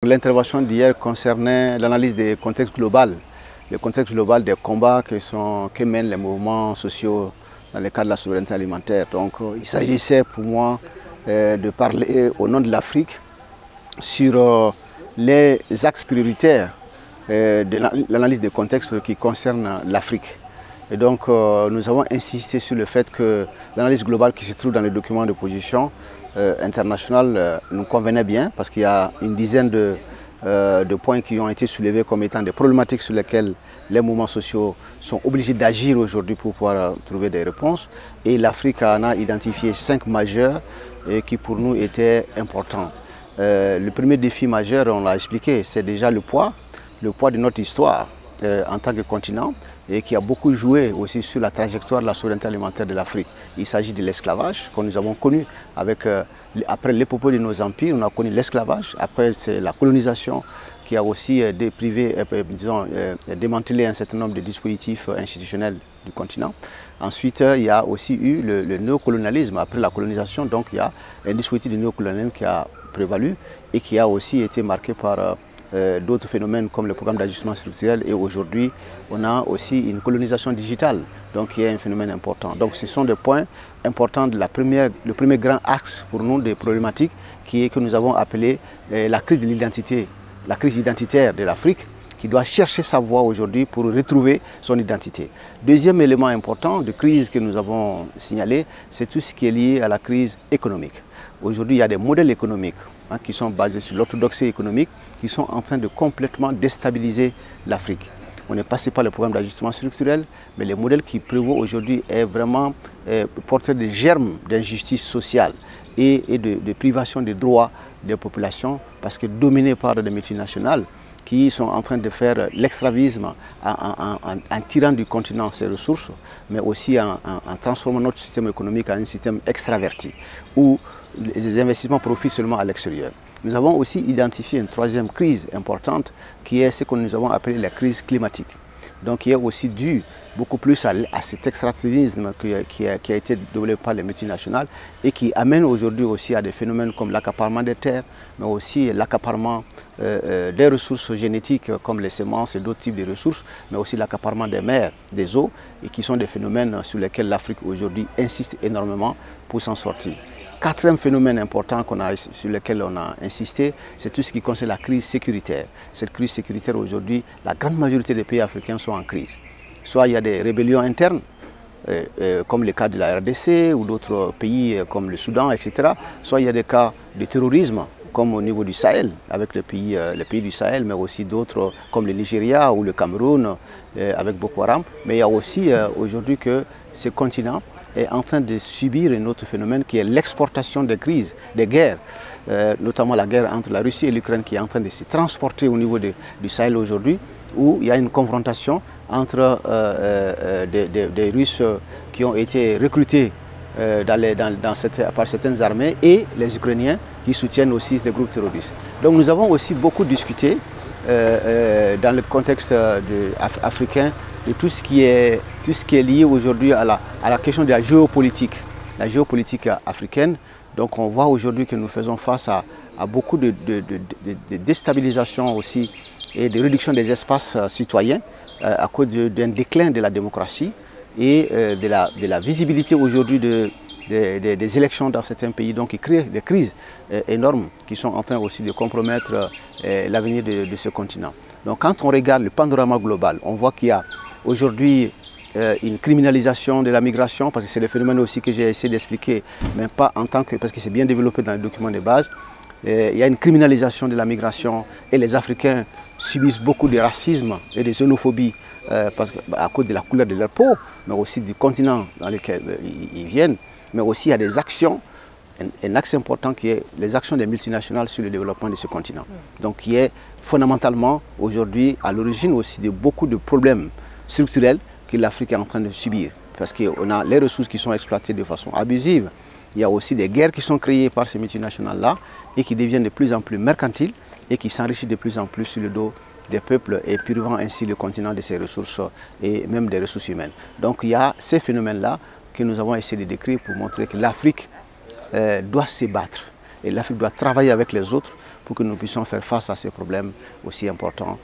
L'intervention d'hier concernait l'analyse des contextes globaux, le contexte global des combats que mènent les mouvements sociaux dans le cadre de la souveraineté alimentaire. Donc il s'agissait pour moi de parler au nom de l'Afrique sur les axes prioritaires de l'analyse des contextes qui concernent l'Afrique. Et donc nous avons insisté sur le fait que l'analyse globale qui se trouve dans le document de position international nous convenait bien parce qu'il y a une dizaine de points qui ont été soulevés comme étant des problématiques sur lesquelles les mouvements sociaux sont obligés d'agir aujourd'hui pour pouvoir trouver des réponses. Et l'Afrique en a identifié 5 majeurs qui pour nous étaient importants. Le premier défi majeur, on l'a expliqué, c'est déjà le poids de notre histoire en tant que continent et qui a beaucoup joué aussi sur la trajectoire de la souveraineté alimentaire de l'Afrique. Il s'agit de l'esclavage que nous avons connu après l'épopée de nos empires, on a connu l'esclavage, après c'est la colonisation qui a aussi démantelé un certain nombre de dispositifs institutionnels du continent. Ensuite, il y a aussi eu le néocolonialisme après la colonisation, donc il y a un dispositif de néocolonialisme qui a prévalu et qui a aussi été marqué par d'autres phénomènes comme le programme d'ajustement structurel, et aujourd'hui on a aussi une colonisation digitale, donc qui est un phénomène important. Donc ce sont des points importants de le premier grand axe pour nous des problématiques que nous avons appelé la crise de l'identité, la crise identitaire de l'Afrique qui doit chercher sa voie aujourd'hui pour retrouver son identité. Deuxième élément important de crise que nous avons signalé, c'est tout ce qui est lié à la crise économique. Aujourd'hui, il y a des modèles économiques qui sont basés sur l'orthodoxie économique, qui sont en train de complètement déstabiliser l'Afrique. On est passé par le programme d'ajustement structurel, mais le modèle qui prévaut aujourd'hui est vraiment porteur de germes d'injustice sociale et de privation des droits des populations, parce que dominé par des multinationales qui sont en train de faire l'extravisme en tirant du continent ses ressources, mais aussi en transformant notre système économique en un système extraverti, où les investissements profitent seulement à l'extérieur. Nous avons aussi identifié une troisième crise importante qui est ce que nous avons appelé la crise climatique. Donc qui est aussi due beaucoup plus à cet extractivisme qui a été développé par les multinationales et qui amène aujourd'hui aussi à des phénomènes comme l'accaparement des terres, mais aussi l'accaparement des ressources génétiques comme les semences et d'autres types de ressources, mais aussi l'accaparement des mers, des eaux, et qui sont des phénomènes sur lesquels l'Afrique aujourd'hui insiste énormément pour s'en sortir. Quatrième phénomène important sur lequel on a insisté, c'est tout ce qui concerne la crise sécuritaire. Cette crise sécuritaire aujourd'hui, la grande majorité des pays africains sont en crise. Soit il y a des rébellions internes, comme le cas de la RDC ou d'autres pays comme le Soudan, etc. Soit il y a des cas de terrorisme, comme au niveau du Sahel, avec les pays du Sahel, mais aussi d'autres comme le Nigeria ou le Cameroun, avec Boko Haram. Mais il y a aussi aujourd'hui que ce continent est en train de subir un autre phénomène qui est l'exportation des crises, des guerres, notamment la guerre entre la Russie et l'Ukraine qui est en train de se transporter au niveau du Sahel aujourd'hui, où il y a une confrontation entre des Russes qui ont été recrutés par certaines armées et les Ukrainiens qui soutiennent aussi des groupes terroristes. Donc nous avons aussi beaucoup discuté dans le contexte africain de tout ce qui est lié aujourd'hui à la question de la géopolitique africaine. Donc on voit aujourd'hui que nous faisons face à beaucoup de déstabilisation aussi et de réduction des espaces citoyens à cause d'un déclin de la démocratie et de la visibilité aujourd'hui des élections dans certains pays, donc qui créent des crises énormes qui sont en train aussi de compromettre l'avenir de ce continent. Donc quand on regarde le panorama global, on voit qu'il y a aujourd'hui une criminalisation de la migration, parce que c'est le phénomène aussi que j'ai essayé d'expliquer, mais pas en tant que, parce que c'est bien développé dans les documents de base. Il y a une criminalisation de la migration et les Africains subissent beaucoup de racisme et de xénophobie à cause de la couleur de leur peau, mais aussi du continent dans lequel ils viennent. Mais aussi il y a des actions, un axe important qui est les actions des multinationales sur le développement de ce continent. Donc qui est fondamentalement aujourd'hui à l'origine aussi de beaucoup de problèmes structurels que l'Afrique est en train de subir. Parce qu'on a les ressources qui sont exploitées de façon abusive. Il y a aussi des guerres qui sont créées par ces multinationales-là et qui deviennent de plus en plus mercantiles et qui s'enrichissent de plus en plus sur le dos des peuples et privant ainsi le continent de ses ressources et même des ressources humaines. Donc il y a ces phénomènes-là que nous avons essayé de décrire pour montrer que l'Afrique doit se battre et l'Afrique doit travailler avec les autres pour que nous puissions faire face à ces problèmes aussi importants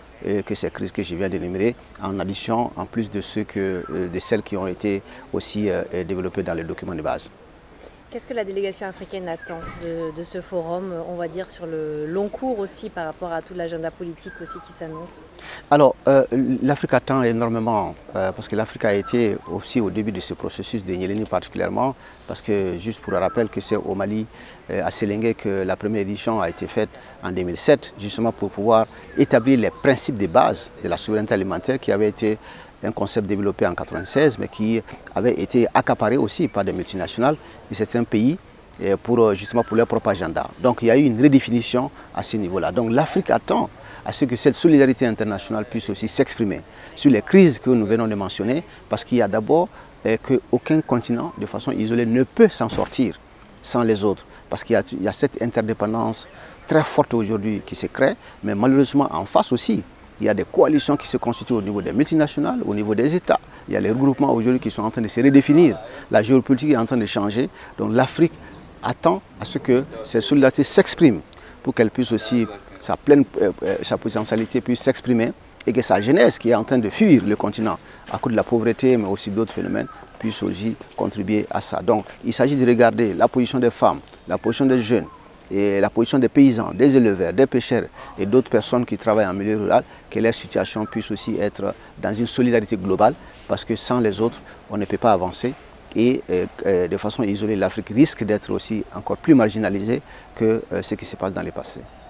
que ces crises que je viens d'énumérer, en addition, en plus de celles qui ont été aussi développées dans les documents de base. Qu'est-ce que la délégation africaine attend de ce forum, on va dire sur le long cours aussi, par rapport à tout l'agenda politique aussi qui s'annonce? Alors, l'Afrique attend énormément, parce que l'Afrique a été aussi au début de ce processus de Nyéléni particulièrement, parce que, juste pour le rappel, que c'est au Mali, à Séléngué, que la première édition a été faite en 2007, justement pour pouvoir établir les principes de base de la souveraineté alimentaire qui avait été un concept développé en 1996, mais qui avait été accaparé aussi par des multinationales et certains pays justement pour leur propre agenda. Donc il y a eu une redéfinition à ce niveau-là. Donc l'Afrique attend à ce que cette solidarité internationale puisse aussi s'exprimer sur les crises que nous venons de mentionner, parce qu'il y a d'abord qu'aucun continent, de façon isolée, ne peut s'en sortir sans les autres, parce qu'il y a cette interdépendance très forte aujourd'hui qui se crée, mais malheureusement en face aussi, il y a des coalitions qui se constituent au niveau des multinationales, au niveau des États. Il y a les regroupements aujourd'hui qui sont en train de se redéfinir. La géopolitique est en train de changer. Donc l'Afrique attend à ce que cette solidarité s'exprime pour qu'elle puisse aussi, sa potentialité puisse s'exprimer et que sa jeunesse qui est en train de fuir le continent à cause de la pauvreté, mais aussi d'autres phénomènes, puisse aussi contribuer à ça. Donc il s'agit de regarder la position des femmes, la position des jeunes, et la position des paysans, des éleveurs, des pêcheurs et d'autres personnes qui travaillent en milieu rural, que leur situation puisse aussi être dans une solidarité globale, parce que sans les autres, on ne peut pas avancer. Et de façon isolée, l'Afrique risque d'être aussi encore plus marginalisée que ce qui se passe dans le passé.